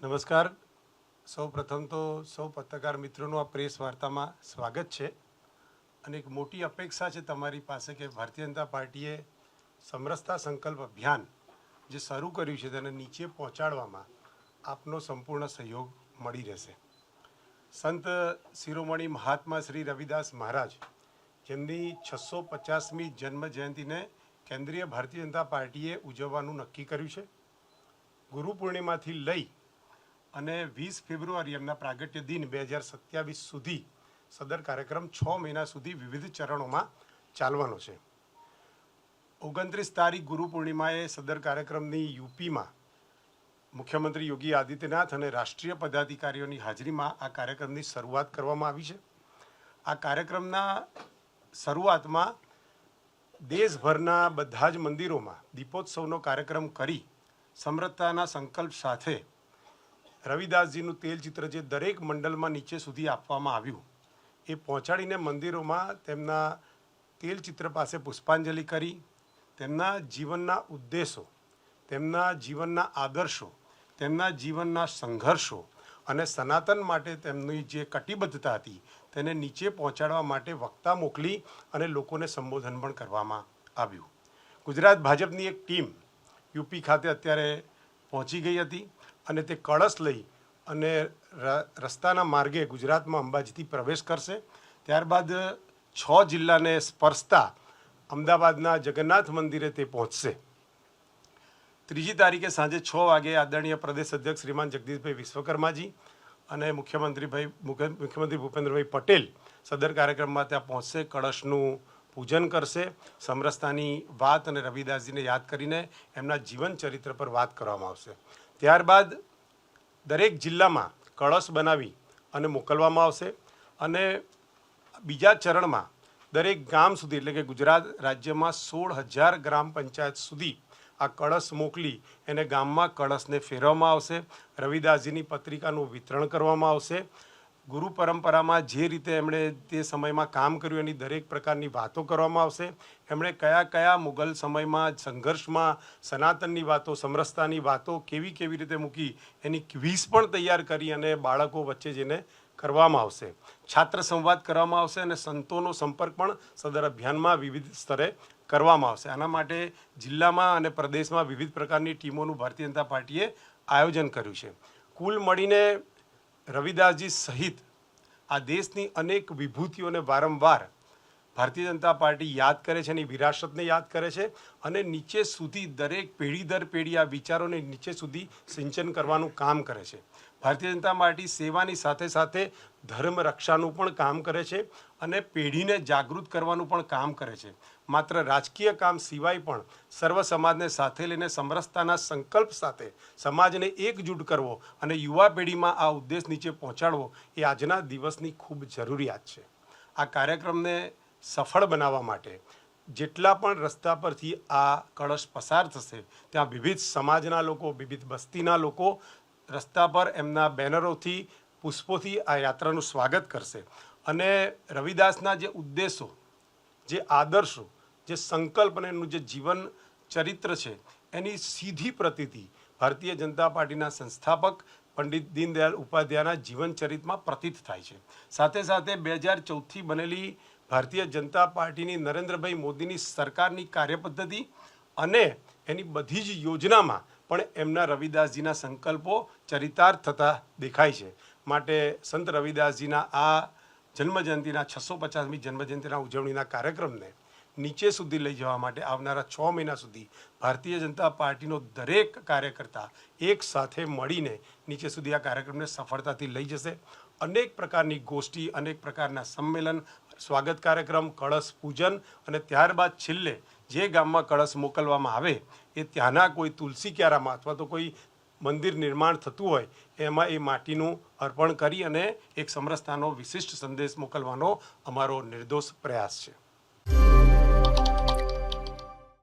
નમસ્કાર. સૌ પ્રથમ તો સૌ પત્રકાર મિત્રોનું આ પ્રેસ વાર્તામાં સ્વાગત છે અને એક મોટી અપેક્ષા છે તમારી પાસે કે ભારતીય જનતા પાર્ટીએ સમરસતા સંકલ્પ અભિયાન જે શરૂ કર્યું છે તેને નીચે પહોંચાડવામાં આપનો સંપૂર્ણ સહયોગ મળી રહેશે. સંત શિરોમણી મહાત્મા શ્રી રવિદાસ મહારાજ જેમની 650મી જન્મ જયંતિને કેન્દ્રીય ભારતીય જનતા પાર્ટીએ ઉજવવાનું નક્કી કર્યું છે. ગુરુ પૂર્ણિમાથી લઈ અને 20 ફેબ્રુઆરી એમના પ્રાગટ્ય દિન 2027 સુધી સદર કાર્યક્રમ 6 મહિના સુધી વિવિધ ચરણોમાં ચાલવાનો છે. 29 તારીખ ગુરુ પૂર્ણિમાએ સદર કાર્યક્રમની યુપીમાં મુખ્યમંત્રી યોગી આદિત્યનાથ અને રાષ્ટ્રીય પદાધિકારીઓની હાજરીમાં આ કાર્યક્રમની શરૂઆત કરવામાં આવી છે. આ કાર્યક્રમના શરૂઆતમાં દેશભરના બધા જ મંદિરોમાં દીપોત્સવનો કાર્યક્રમ કરી સમરસતાના સંકલ્પ સાથે રવિદાસજીનું તેલચિત્ર જે દરેક મંડળમાં નીચે સુધી આપવામાં આવ્યું એ પહોંચાડીને મંદિરોમાં તેમના તેલચિત્ર પાસે પુષ્પાંજલિ કરી તેમના જીવનના ઉદ્દેશો, તેમના જીવનના આદર્શો, તેમના જીવનના સંઘર્ષો અને સનાતન માટે તેમની જે કટિબદ્ધતા હતી તેને નીચે પહોંચાડવા માટે વક્તા મોકલી અને લોકોને સંબોધન પણ કરવામાં આવ્યું. ગુજરાત ભાજપની એક ટીમ યુપી ખાતે અત્યારે પહોંચી ગઈ હતી અને તે કળશ લઈ અને રસ્તાના માર્ગે ગુજરાતમાં અંબાજીથી પ્રવેશ કરશે. ત્યારબાદ 6 જિલ્લાને સ્પર્શતા અમદાવાદના જગન્નાથ મંદિરે તે પહોંચશે. 3જી તારીખે સાંજે 6 વાગે આદરણીય પ્રદેશ અધ્યક્ષ શ્રીમાન જગદીશભાઈ વિશ્વકર્માજી અને મુખ્યમંત્રી ભૂપેન્દ્રભાઈ પટેલ સદર કાર્યક્રમમાં ત્યાં પહોંચશે, કળશનું પૂજન કરશે, સમરસતાની વાત અને રવિદાસજીને યાદ કરીને એમના જીવન ચરિત્ર પર વાત કરવામાં આવશે. ત્યારબાદ દરેક જિલ્લામાં કળશ બનાવી અને મોકલવામાં આવશે અને બીજા ચરણમાં દરેક ગામ સુધી એટલે કે ગુજરાત રાજ્યમાં 16,000 ગ્રામ પંચાયત સુધી આ કળશ મોકલી એને ગામમાં કળશને ફેરવવામાં આવશે. રવિદાસજીની પત્રિકાનું વિતરણ કરવામાં આવશે. ગુરુ પરંપરામાં જે રીતે એમણે તે સમયમાં કામ કર્યું એની દરેક પ્રકારની વાતો કરવામાં આવશે. એમણે કયા કયા મુગલ સમયમાં સંઘર્ષમાં સનાતનની વાતો, સમરસતાની વાતો કેવી રીતે મૂકી એની ક્વિઝ પણ તૈયાર કરી અને બાળકો વચ્ચે જઈને કરવામાં આવશે. છાત્ર સંવાદ કરવામાં આવશે અને સંતોનો સંપર્ક પણ સદર અભિયાનમાં વિવિધ સ્તરે કરવામાં આવશે. આના માટે જિલ્લામાં અને પ્રદેશમાં વિવિધ પ્રકારની ટીમોનું ભારતીય જનતા પાર્ટીએ આયોજન કર્યું છે. કુલ મળીને રવિદાસજી સહિત આ દેશની અનેક વિભૂતિઓને વારંવાર ભારતીય જનતા પાર્ટી યાદ કરે છે, એની વિરાસતને યાદ કરે છે અને નીચે સુધી દરેક પેઢી દર પેઢી આ વિચારોને નીચે સુધી સિંચન કરવાનું કામ કરે છે. ભારતીય જનતા પાર્ટી સેવાની સાથે સાથે ધર્મ રક્ષાનું પણ કામ કરે છે અને પેઢીને જાગૃત કરવાનું પણ કામ કરે છે. માત્ર રાજકીય કામ સિવાય પણ સર્વ સમાજને સાથે લઈને સમરસતાના સંકલ્પ સાથે સમાજને એકજૂટ કરવો અને યુવા પેઢીમાં આ ઉદ્દેશ નીચે પહોંચાડવો એ આજના દિવસની ખૂબ જરૂરિયાત છે. આ કાર્યક્રમને સફળ બનાવવા માટે જેટલા પણ રસ્તા પરથી આ કળશ પસાર થશે ત્યાં વિવિધ સમાજના લોકો, વિવિધ બસ્તીના લોકો રસ્તા પર એમના બેનરોથી, પુષ્પોથી આ યાત્રાનું સ્વાગત કરશે અને રવિદાસના જે ઉદ્દેશો, જે આદર્શો, જે સંકલ્પ અને એનું જે જીવન ચરિત્ર છે એની સીધી પ્રતીતિ ભારતીય જનતા પાર્ટીના સંસ્થાપક પંડિત દીનદયાળ ઉપાધ્યાયના જીવન ચરિત્રમાં પ્રતીત થાય છે. સાથે સાથે 2014થી બનેલી ભારતીય જનતા પાર્ટીની નરેન્દ્રભાઈ મોદીની સરકારની કાર્યપદ્ધતિ અને એની બધી જ યોજનામાં પણ એમના રવિદાસજીના સંકલ્પો ચરિતાર્થ થતા દેખાય છે. માટે સંત રવિદાસજીના આ જન્મજયંતિના 650મી જન્મજયંતિના ઉજવણીના કાર્યક્રમને નીચે સુધી લઈ જવા માટે આવનારા 6 મહિના સુધી ભારતીય જનતા પાર્ટીનો દરેક કાર્યકર્તા એક સાથે મળીને નીચે સુધી આ કાર્યક્રમને સફળતાથી લઈ જશે. અનેક પ્રકારની ગોષ્ઠી, અનેક પ્રકારના સંમેલન, સ્વાગત કાર્યક્રમ, કળશ પૂજન અને ત્યારબાદ છેલ્લે જે ગામમાં કળશ મોકલવામાં આવે એ ત્યાંના કોઈ તુલસી ક્યારામાં અથવા તો કોઈ મંદિર નિર્માણ થતું હોય એમાં એ માટીનું અર્પણ કરી અને એક સમરસતાનો વિશિષ્ટ સંદેશ મોકલવાનો અમારો નિર્દોષ પ્રયાસ છે.